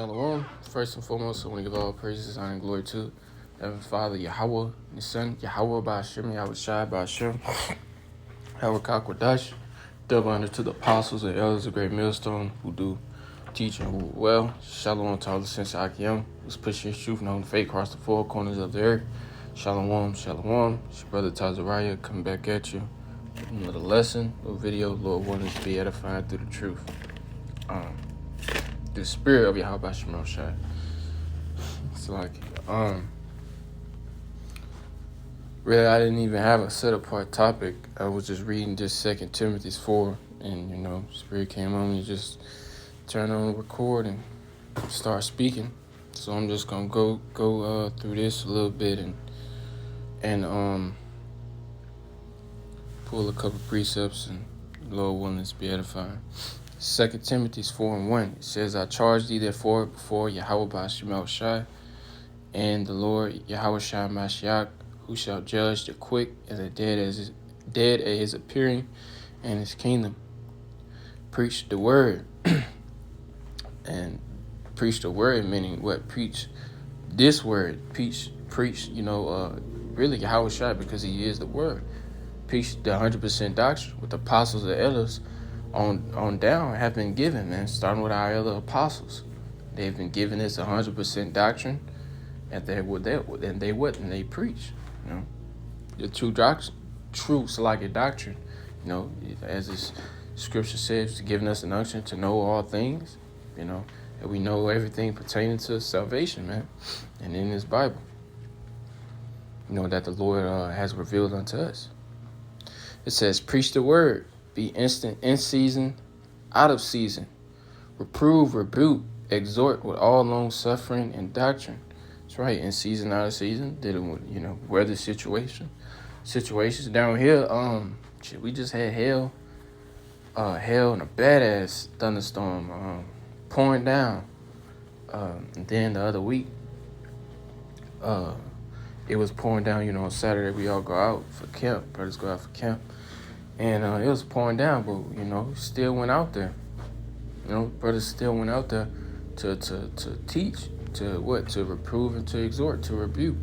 Shalom. First and foremost, I want to give all praises, honor, and glory to Heavenly Father, Yahweh, His Son, Yahweh Ba'Shem, Yahweh Shai Ba'Shem, Yahweh Kakwadash. Double honor to the apostles and elders of Great Millstone who do teach and who well. Shalom to all the sense Akim, who's pushing his truth and holding faith across the four corners of the earth. Shalom, shalom. It's your brother Tazariah coming back at you. Another lesson, little video. Lord want us to be edified through the truth. The spirit of Yahweh Shemel Shai. It's like, really, I didn't even have a set apart topic. I was just reading just 2 Timothy 4, and spirit came on me, just turn on record and start speaking. So I'm just gonna go through this a little bit and pull a couple precepts, and Lord willing to be edifying. 2 Timothy 4:1, it says, I charge thee therefore before Yahweh Ba'Shem Shai and the Lord Yahweh Shai Mashiach, who shall judge the quick and the dead at his appearing and his kingdom. Preach the word. And preach the word, meaning what? Preach this word. Preach, really Yahweh Shai, because he is the word. Preach the 100% doctrine with the apostles and elders on down have been given, man, starting with our other apostles. They've been given this 100% doctrine, and they preach, the true doctrine, doctrine, as this scripture says, giving us an unction to know all things, and we know everything pertaining to salvation, man, and in this Bible, that the Lord has revealed unto us. It says, preach the word. Be instant in season, out of season. Reprove, rebuke, exhort with all long suffering and doctrine. That's right, in season, out of season, dealing with, weather situations down here. We just had hail and a badass thunderstorm pouring down. And then the other week, it was pouring down. On Saturday we all go out for camp. Brothers go out for camp. And it was pouring down, but, still went out there. Brothers still went out there to teach, to reprove and to exhort, to rebuke.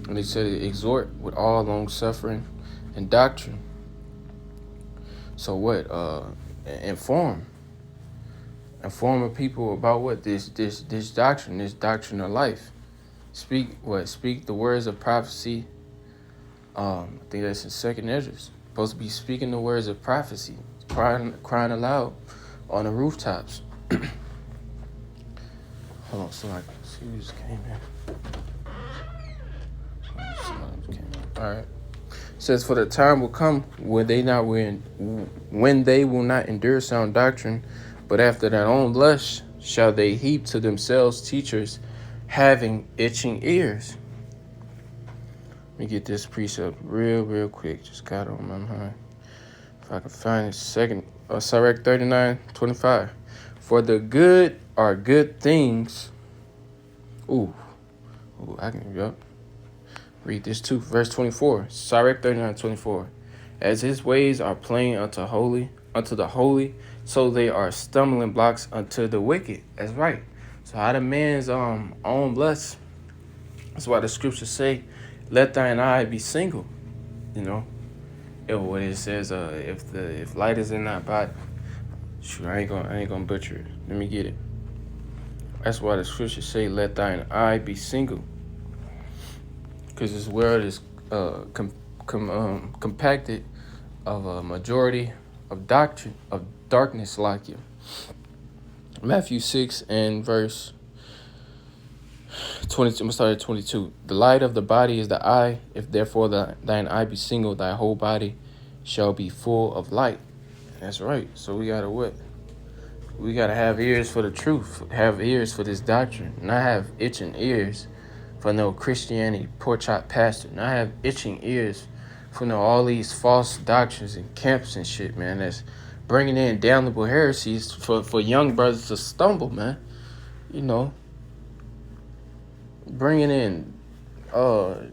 And they said exhort with all long suffering and doctrine. So inform the people about what this doctrine, this doctrine of life. Speak the words of prophecy. I think that's in 2nd Ezra. Supposed to be speaking the words of prophecy, crying aloud on the rooftops. Hold on, so see who just came in. All right. It says, for the time will come when they will not endure sound doctrine, but after their own lust shall they heap to themselves teachers having itching ears. Let me get this precept real quick. Just got it on my mind. If I can find it. Sirach 39:25. For the good are good things. I can read this too. Verse 24. Sirach 39:24. As his ways are plain unto the holy, so they are stumbling blocks unto the wicked. That's right. So out of man's own lust. That's why the scriptures say, let thine eye be single, what it says, if light is in thy body. Shoot, I ain't gonna butcher it. Let me get it. That's why the scriptures say, let thine eye be single, because this world is compacted of a majority of doctrine of darkness like you. Matthew 6 and verse 22. I'm gonna start at 22. The light of the body is the eye. If therefore thine eye be single, thy whole body shall be full of light. That's right. So we gotta what? We gotta have ears for the truth. Have ears for this doctrine. Not have itching ears for no Christianity pork chop pastor. Not have itching ears for all these false doctrines and camps and shit, man. That's bringing in damnable heresies for young brothers to stumble, man. Bringing in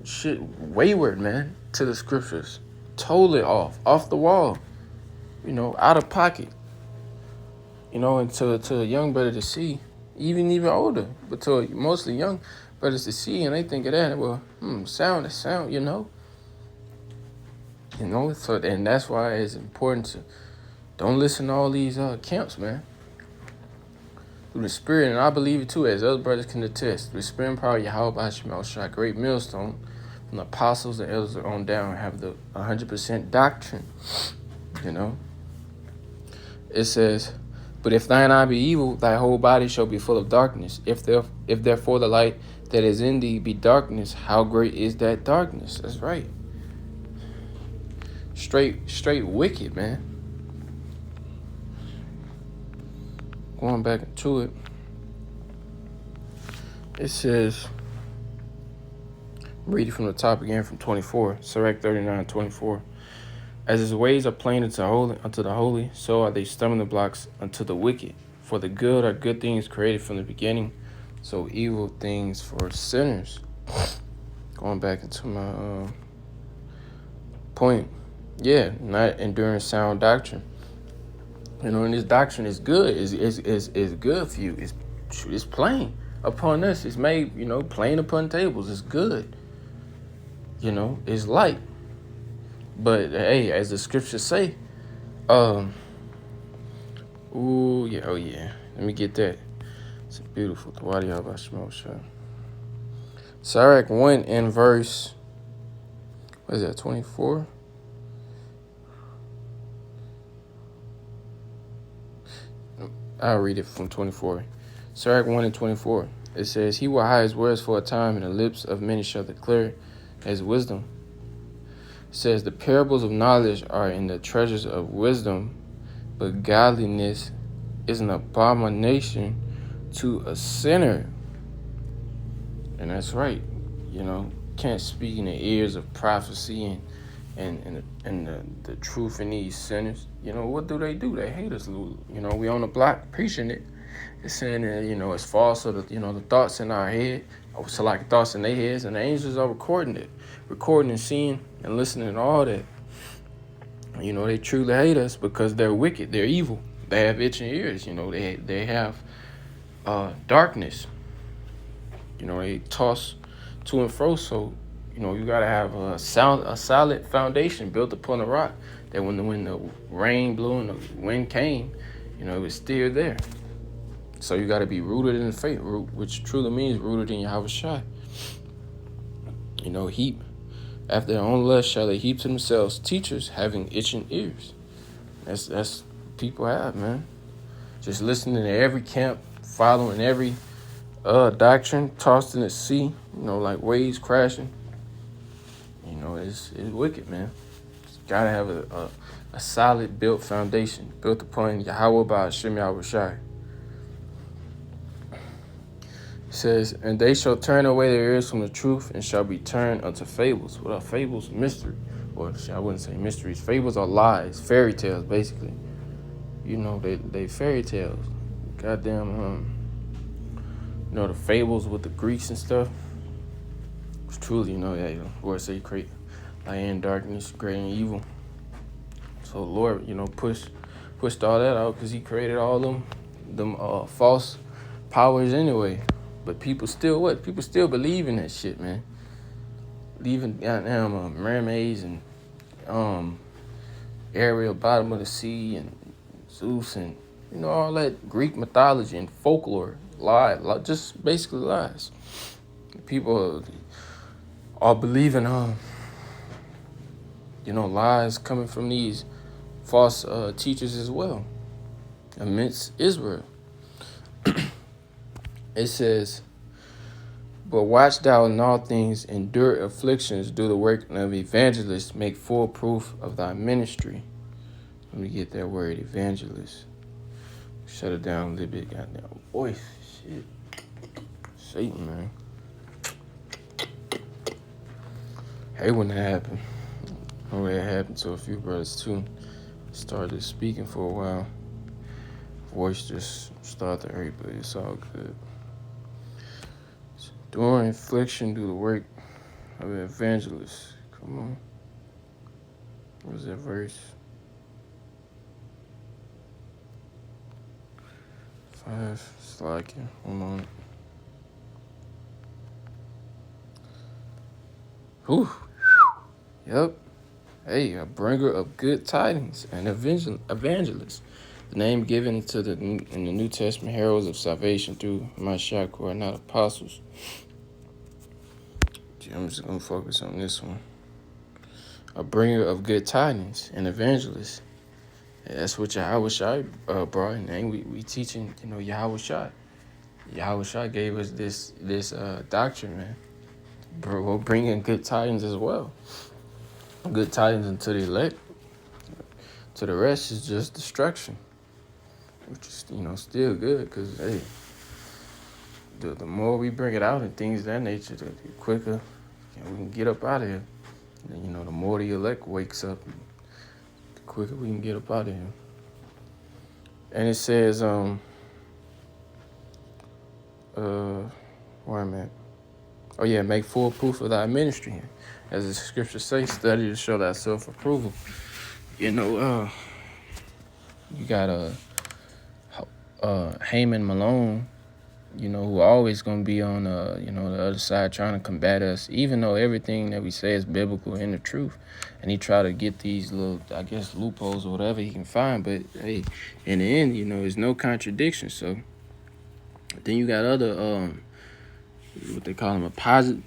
shit wayward, man, to the scriptures. Totally off the wall, out of pocket. And to a young brother to see, even older, but to mostly young brothers to see, and they think of that. Well, sound, So, and that's why it's important to don't listen to all these camps, man. Through the Spirit, and I believe it too, as other brothers can attest. The Spirit and power of Yahweh Shemel Shai, great millstone, from the apostles and elders on down, have the 100% doctrine. It says, but if thine eye be evil, thy whole body shall be full of darkness. If therefore the light that is in thee be darkness, how great is that darkness? That's right. Straight wicked, man. Going back into it, it says, read it from the top again from 24, Sirach 39:24. As his ways are plain unto the holy, so are they stumbling blocks unto the wicked. For the good are good things created from the beginning, so evil things for sinners. Going back into my point, not enduring sound doctrine. And this doctrine is good. Is good for you. It's plain upon us. It's made, plain upon tables. It's good. It's light. But hey, as the scriptures say, Let me get that. It's beautiful. The Wadi Abba Shemel Shah. Sirach 1 and verse, what is that, 24? I'll read it from 24. Sirach 1 and 24. It says, he will hide his words for a time, and the lips of many shall declare his wisdom. It says, the parables of knowledge are in the treasures of wisdom, but godliness is an abomination to a sinner. And that's right. Can't speak in the ears of prophecy and the truth in these sinners. What do? They hate us. We on the block preaching it. It's saying that, it's false, or the thoughts in our head, so like thoughts in their heads, and the angels are recording and seeing and listening and all that. They truly hate us because they're wicked, they're evil. They have itching ears, they have darkness. They toss to and fro, so you gotta have a solid foundation built upon a rock, that when the rain blew and the wind came, it was still there. So you gotta be rooted in the faith, which truly means rooted in Yahweh Shai. Heap after their own lust shall they heap to themselves teachers having itching ears. That's people have, man. Just listening to every camp, following every doctrine, tossed in the sea, like waves crashing. It's wicked, man. Gotta have a solid built foundation, built upon Yahweh by Hashem Yahweh Shai. It says, and they shall turn away their ears from the truth, and shall be turned unto fables. What are fables? Mystery. Or I wouldn't say mysteries. Fables are lies, fairy tales, basically. They fairy tales. Goddamn, the fables with the Greeks and stuff. It's truly, Lord say create light and darkness, great and evil. So Lord, pushed all that out because he created all them false powers anyway. But people still what? People still believe in that shit, man. Believing goddamn mermaids and Ariel, bottom of the sea, and Zeus, and all that Greek mythology and folklore, just basically lies. People are believing lies coming from these false teachers as well amidst Israel. It says, but watch thou in all things, endure afflictions, do the work of evangelists, make full proof of thy ministry. Let me get that word, evangelist. Shut it down a little bit, goddamn voice. Shit. Satan, man. Hey, when that happened. It happened to a few brothers too. Started speaking for a while. Voice just started to hurt, but it's all good. During affliction, do the work of an evangelist. Come on. What was that verse? 5. It's like it. 1 moment. Whew. Yep. Hey, a bringer of good tidings, an evangelist. The name given to in the New Testament heralds of salvation through Mashiach, who are not apostles. I'm just going to focus on this one. A bringer of good tidings, an evangelist. Yeah, that's what Yahweh Shai brought in. And we teaching, Yahweh Shai. Yahweh Shai gave us this doctrine, man. Bro, we're bringing good tidings as well. Good tidings into the elect. To the rest is just destruction. Which is, still good because, hey, the more we bring it out and things of that nature, the quicker we can get up out of here. And, the more the elect wakes up, the quicker we can get up out of here. And it says, where I'm at. Oh, yeah, make full proof of thy ministry. As the scriptures say, study to show thy self-approval. You got Haman Malone, who always going to be on, the other side trying to combat us, even though everything that we say is biblical and the truth. And he try to get these little, I guess, loopholes or whatever he can find. But, hey, in the end, there's no contradiction. So then you got other, what they call them, apologist,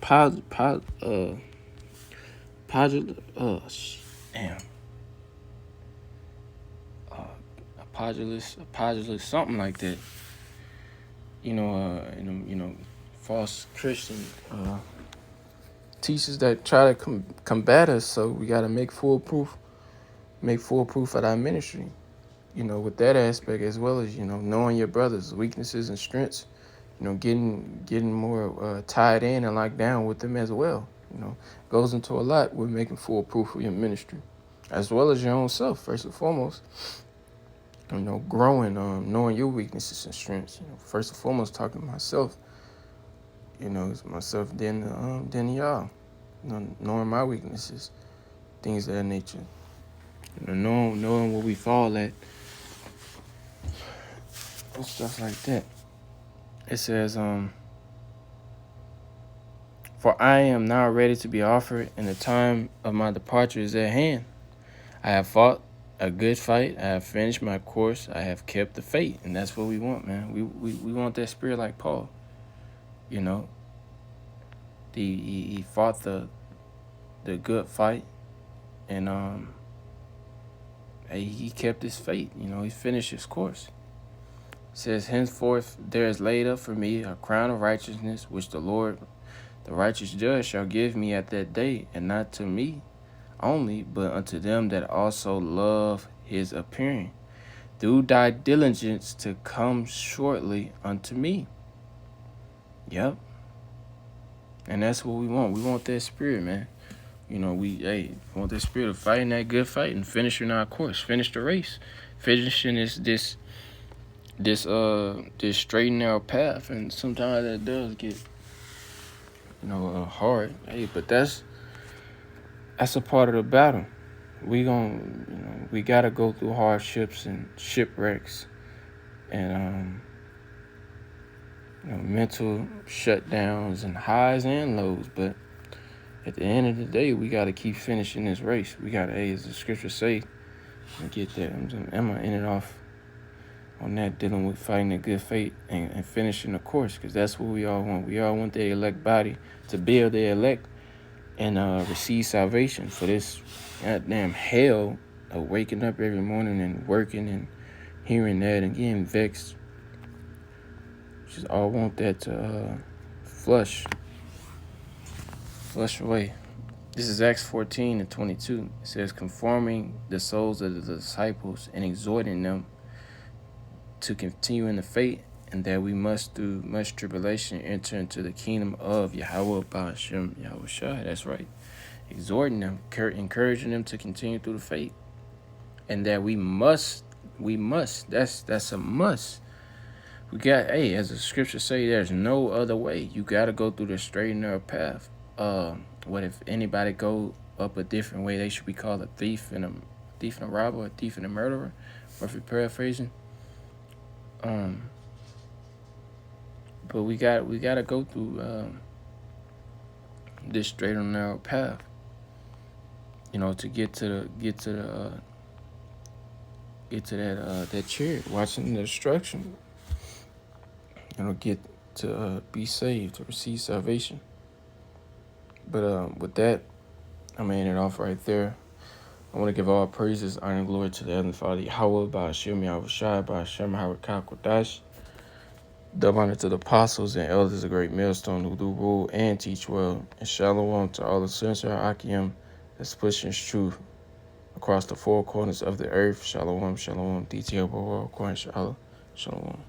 something like that. False Christian teachers that try to combat us. So we got to make full proof of our ministry. With that aspect, as well as knowing your brothers' weaknesses and strengths. Getting more tied in and locked down with them as well. Goes into a lot with making full proof of your ministry, as well as your own self, first and foremost. Growing, knowing your weaknesses and strengths. First and foremost, talking to myself. It's myself, then y'all. Knowing my weaknesses, things of that nature. Knowing where we fall at, and stuff like that. It says, for I am now ready to be offered, and the time of my departure is at hand. I have fought a good fight. I have finished my course. I have kept the faith. And that's what we want, man. We want that spirit like Paul. He fought the good fight, and he kept his faith. He finished his course. It says, henceforth there is laid up for me a crown of righteousness, which the Lord, the righteous judge, shall give me at that day, and not to me only, but unto them that also love his appearing. Do thy diligence to come shortly unto me. Yep. And that's what we want. We want that spirit, man. We want that spirit of fighting that good fight and finishing our course, finish the race, finishing this straight and narrow path. And sometimes that does get hard. Hey, but that's a part of the battle. We gotta go through hardships and shipwrecks and mental shutdowns and highs and lows. But at the end of the day, we gotta keep finishing this race. We gotta, as the scriptures say, get that. I'm gonna end it off on that, dealing with fighting a good fight and finishing the course, because that's what we all want. We all want the elect body to build the elect and receive salvation for this goddamn hell of waking up every morning and working and hearing that and getting vexed. Just all want that to flush away. This is Acts 14:22. It says, conforming the souls of the disciples and exhorting them to continue in the faith, and that we must, through much tribulation, enter into the kingdom of Yahweh Ba'ashem Yahweh Shai. That's right. Exhorting them, encouraging them to continue through the faith. And that we must, that's a must. We got, as the scriptures say, there's no other way. You got to go through the straight and narrow path. What if anybody go up a different way, they should be called a thief and a robber, a thief and a murderer, or if you're paraphrasing. But we gotta go through this straight and narrow path, to get to that chariot, watching the destruction. Get to be saved, to receive salvation. But with that, I'm gonna end it off right there. I want to give all praises, honor, and glory to the Heavenly Father, Yahweh, Ba'ashem Yahushai, Ba'ashem Harakah Kodash. Double honor to the apostles and elders of Great Millstone who do rule and teach well. And shalom to all the sons of Akim that's pushing truth across the four corners of the earth. Shalom, shalom, DTL world, according to Allah. Shalom.